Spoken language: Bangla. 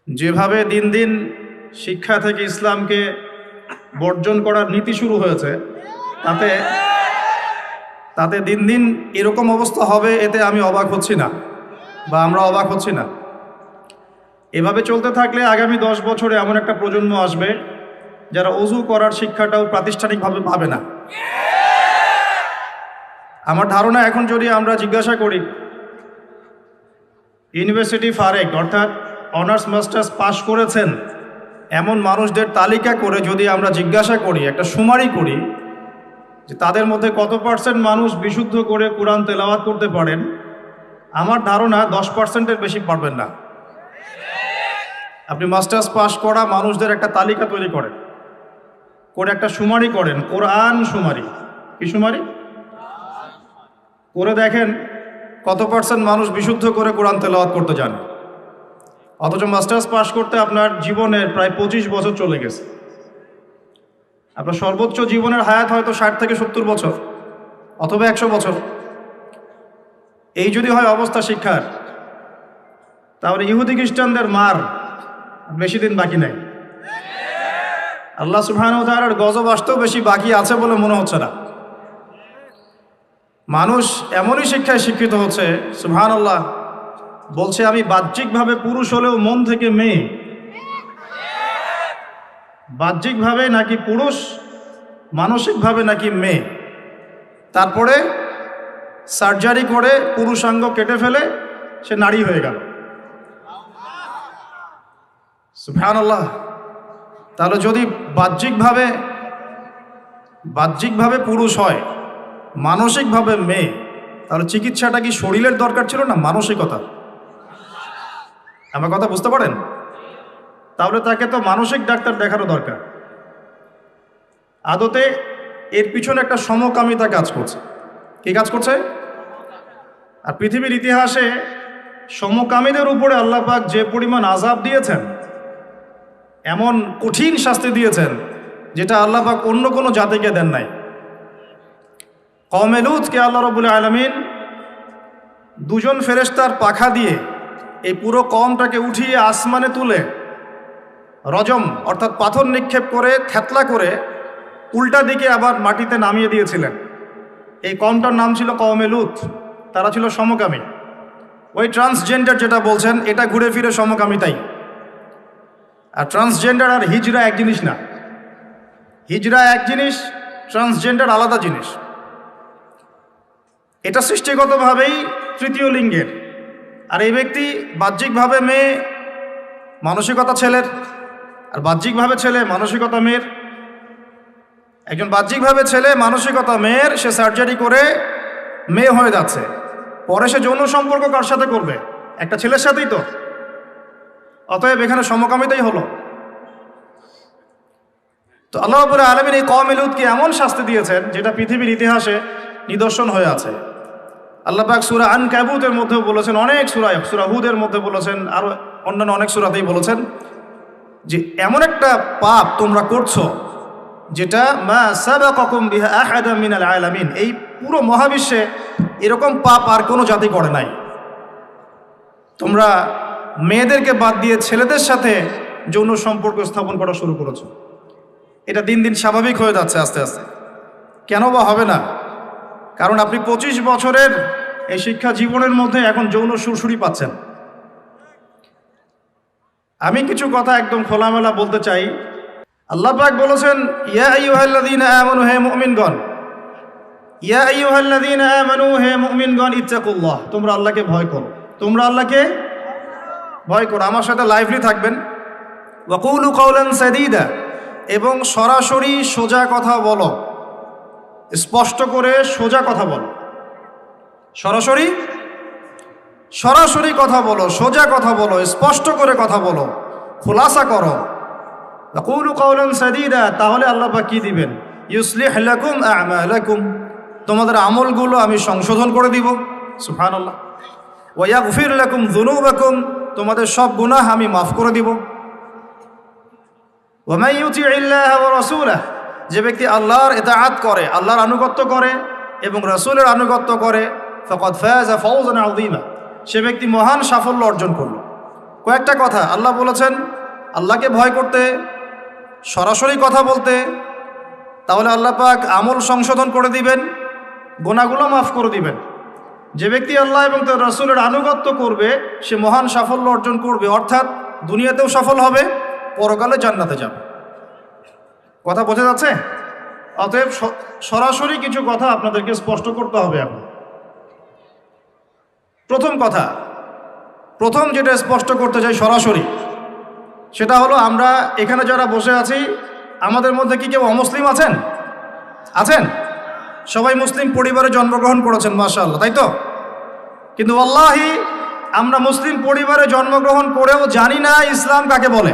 যেভাবে দিন দিন শিক্ষা থেকে ইসলামকে বর্জন করার নীতি শুরু হয়েছে, তাতে তাতে দিন দিন এরকম অবস্থা হবে, এতে আমি অবাক হচ্ছি না, বা আমরা অবাক হচ্ছি না। এভাবে চলতে থাকলে আগামী 10 বছরে এমন একটা প্রজন্ম আসবে যারা ওযু করার শিক্ষাটাও প্রাতিষ্ঠানিকভাবে পাবে না। আমার ধারণা, এখন যদি আমরা জিজ্ঞাসা করি ইউনিভার্সিটি ফারেক অর্থাৎ অনার্স মাস্টার্স পাশ করেছেন এমন মানুষদের তালিকা করে যদি আমরা জিজ্ঞাসা করি, একটা শুমারি করি যে তাদের মধ্যে কত পার্সেন্ট মানুষ বিশুদ্ধ করে কোরআন তেলাওয়াত করতে পারেন, আমার ধারণা 10%-এর বেশি পারবেন না। আপনি মাস্টার্স পাশ করা মানুষদের একটা তালিকা তৈরি করেন, করে একটা শুমারি করেন, কোরআন শুমারি। কি শুমারি করে দেখেন কত পার্সেন্ট মানুষ বিশুদ্ধ করে কোরআন তেলাওয়াত করতে জানে। অথচ মাস্টার্স পাশ করতে আপনার জীবনের প্রায় 25 বছর চলে গেছে। আপনার সর্বোচ্চ জীবনের হায়াত হয়তো 60 থেকে 70 বছর অথবা 100 বছর। এই যদি হয় অবস্থা শিক্ষার, তাহলে ইহুদি খ্রিস্টানদের মার বেশি দিন বাকি নাই। আল্লাহ সুবহানাহু ওয়া তাআলার গজব আসতেও বেশি বাকি আছে বলে মনে হচ্ছে না। মানুষ এমনই শিক্ষায় শিক্ষিত হচ্ছে, সুবহানাল্লাহ, বলছে আমি বাহ্যিকভাবে পুরুষ হলেও মন থেকে মেয়ে। বাহ্যিকভাবে নাকি পুরুষ, মানসিকভাবে নাকি মেয়ে। তারপরে সার্জারি করে পুরুষাঙ্গ কেটে ফেলে সে নারী হয়ে গেল। সুবহানাল্লাহ। তাহলে যদি বাহ্যিকভাবে পুরুষ হয়, মানসিকভাবে মেয়ে, তাহলে চিকিৎসাটা কি শরীরের দরকার ছিল না মানসিকতা? আমার কথা বুঝতে পারেন? তাহলে তাকে তো মানসিক ডাক্তার দেখানো দরকার। আদতে এর পিছনে একটা সমকামিতা কাজ করছে। কি কাজ করছে? আর পৃথিবীর ইতিহাসে সমকামীদের উপরে আল্লাহ পাক যে পরিমাণ আযাব দিয়েছেন, এমন কঠিন শাস্তি দিয়েছেন যেটা আল্লাহ পাক অন্য কোনো জাতিকে দেন নাই। কওমে লূতকে আল্লাহ রাব্বুল আলামিন দুজন ফেরেশতার পাখা দিয়ে এই পুরো কওমটাকে উঠিয়ে আসমানে তুলে রজম অর্থাৎ পাথর নিক্ষেপ করে থেতলা করে উল্টা দিকে আবার মাটিতে নামিয়ে দিয়েছিলেন। এই কওমটার নাম ছিল কওমে লূত। তারা ছিল সমকামী। ওই ট্রান্সজেন্ডার যেটা বলছেন, এটা ঘুরে ফিরে সমকামিতাই। আর ট্রান্সজেন্ডার আর হিজরা এক জিনিস না। হিজরা এক জিনিস, ট্রান্সজেন্ডার আলাদা জিনিস। এটা সৃষ্টিগতভাবেই তৃতীয় লিঙ্গের, আর এই ব্যক্তি বাহ্যিকভাবে মেয়ে, মানসিকতা ছেলের, আর বাহ্যিকভাবে ছেলে, মানসিকতা মেয়ের। একজন বাহ্যিকভাবে ছেলে, মানসিকতা মেয়ের, সে সার্জারি করে মেয়ে হয়ে যাচ্ছে। পরে সে যৌন সম্পর্ক কার সাথে করবে? একটা ছেলের সাথেই তো। অতএব এখানে সমকামিতাই হলো। তো আল্লাহ রাব্বুল আলামিন এই কওমে লূতকে এমন শাস্তি দিয়েছেন যেটা পৃথিবীর ইতিহাসে নিদর্শন হয়ে আছে। আল্লাহ পাক সূরা আনকাবুতের মধ্যেও বলেছেন, অনেক সূরায়, সূরা হুদের মধ্যে বলেছেন, আরো অন্যান্য অনেক সূরাতেই বলেছেন যে এমন একটা পাপ তোমরা করছো যেটা মা সাবাকাকুম বিহা আহাদাম মিনাল আলামিন, এই পুরো মহাবিশ্বে এরকম পাপ আর কোনো জাতি করে নাই। তোমরা মেয়েদেরকে বাদ দিয়ে ছেলেদের সাথে যৌন সম্পর্ক স্থাপন করা শুরু করেছো। এটা দিন দিন স্বাভাবিক হয়ে যাচ্ছে আস্তে আস্তে। কেন বা হবে না? কারণ আপনি 25 বছরের এই শিক্ষা জীবনের মধ্যে এখন যৌন সুরসুরি পাচ্ছেন। আমি কিছু কথা একদম খোলামেলা বলতে চাই। আল্লাহ পাক বলেছেন, ইয়া আইয়ুহাল্লাযীনা আমানু, হে মুমিনগণ, ইয়া আইয়ুহাল্লাযীনা আমানু, হে মুমিনগণ, ইত্তাকুল্লাহ, তোমরা আল্লাহকে ভয় করো। তোমরা আল্লাহকে ভয় করো। আমার সাথে লাইভলি থাকবেন। ওয়া কুলু কাওলান সাদীদা, এবং সরাসরি সোজা কথা বলো, স্পষ্ট করে সোজা কথা বলো। সরাসরি কথা বলো, সোজা কথা বলো, স্পষ্ট করে কথা বলো, খোলাসা করো। কুলু কাওলান সাদীদা, তাহলে আল্লাহ পাক কি দিবেন? ইউসলিহ লাকুম আ'মালাকুম, তোমাদের আমলগুলো আমি সংশোধন করে দিব। সুবহানাল্লাহ। ওয়া ইয়াগফির লাকুম যুনুবাকুম, তোমাদের সব গুনাহ আমি মাফ করে দিব। ওয়া মান ইউতি'ইল্লাহ ওয়া রাসূলাহ, যে ব্যক্তি আল্লাহর ইতাআত করে, আল্লাহর আনুগত্য করে এবং রাসূলের আনুগত্য করে, ফাকাদ ফাযা ফাওজান আযীমা, সে ব্যক্তি মহান সাফল্য অর্জন করল। কয়েকটা কথা আল্লাহ বলেছেন আল্লাহকে ভয় করতে, সরাসরি কথা বলতে, তাহলে আল্লাহ পাক আমল সংশোধন করে দিবেন, গুনাহগুলো মাফ করে দিবেন। যে ব্যক্তি আল্লাহ এবং তার রাসূলের আনুগত্য করবে সে মহান সাফল্য অর্জন করবে, অর্থাৎ দুনিয়াতেও সফল হবে, পরকালে জান্নাতে যাবে। কথা বোঝা যাচ্ছে? অতএব সরাসরি কিছু কথা আপনাদেরকে স্পষ্ট করতে হবে। এখন প্রথম যেটা স্পষ্ট করতে চাই সরাসরি, সেটা হলো আমরা এখানে যারা বসে আছি আমাদের মধ্যে কি কেউ অমুসলিম আছেন? সবাই মুসলিম পরিবারে জন্মগ্রহণ করেছেন, মাশাআল্লাহ, তাই তো? কিন্তু আল্লাহি আমরা মুসলিম পরিবারে জন্মগ্রহণ করেও জানি না ইসলাম কাকে বলে।